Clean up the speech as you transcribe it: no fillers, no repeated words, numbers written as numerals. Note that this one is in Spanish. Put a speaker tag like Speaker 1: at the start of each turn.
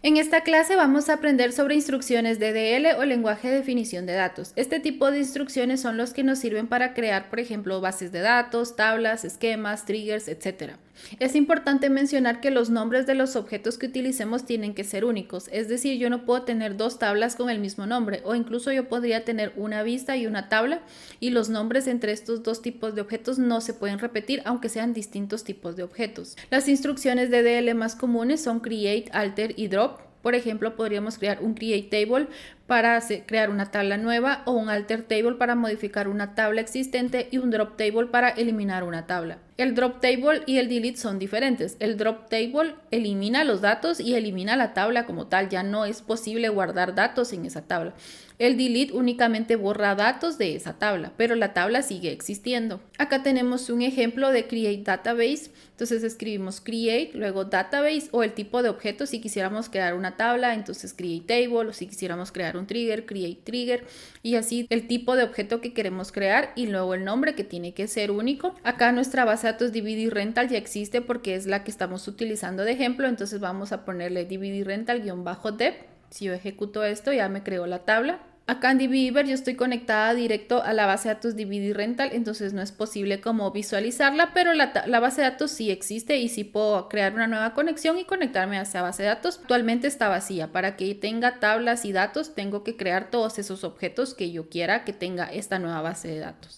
Speaker 1: En esta clase vamos a aprender sobre instrucciones DDL o lenguaje de definición de datos. Este tipo de instrucciones son los que nos sirven para crear, por ejemplo, bases de datos, tablas, esquemas, triggers, etc. Es importante mencionar que los nombres de los objetos que utilicemos tienen que ser únicos, es decir, yo no puedo tener dos tablas con el mismo nombre, o incluso yo podría tener una vista y una tabla, y los nombres entre estos dos tipos de objetos no se pueden repetir, aunque sean distintos tipos de objetos. Las instrucciones DDL más comunes son create, alter y drop. Por ejemplo, podríamos crear un create table para crear una tabla nueva, o un alter table para modificar una tabla existente, y un drop table para eliminar una tabla. El drop table y el delete son diferentes. El drop table elimina los datos y elimina la tabla como tal. Ya no es posible guardar datos en esa tabla. El delete únicamente borra datos de esa tabla, pero la tabla sigue existiendo. Acá tenemos un ejemplo de create database. Entonces escribimos create, luego database, o el tipo de objeto. Si quisiéramos crear una tabla, entonces create table, o si quisiéramos crear un trigger, create trigger, y así el tipo de objeto que queremos crear y luego el nombre, que tiene que ser único. Acá nuestra base de datos DVD rental ya existe porque es la que estamos utilizando de ejemplo, entonces vamos a ponerle DVD rental-dev. Si yo ejecuto esto, ya me creó la tabla. Acá en DBeaver yo estoy conectada directo a la base de datos DVD Rental, entonces no es posible como visualizarla, pero la base de datos sí existe y sí puedo crear una nueva conexión y conectarme a esa base de datos. Actualmente está vacía. Para que tenga tablas y datos tengo que crear todos esos objetos que yo quiera que tenga esta nueva base de datos.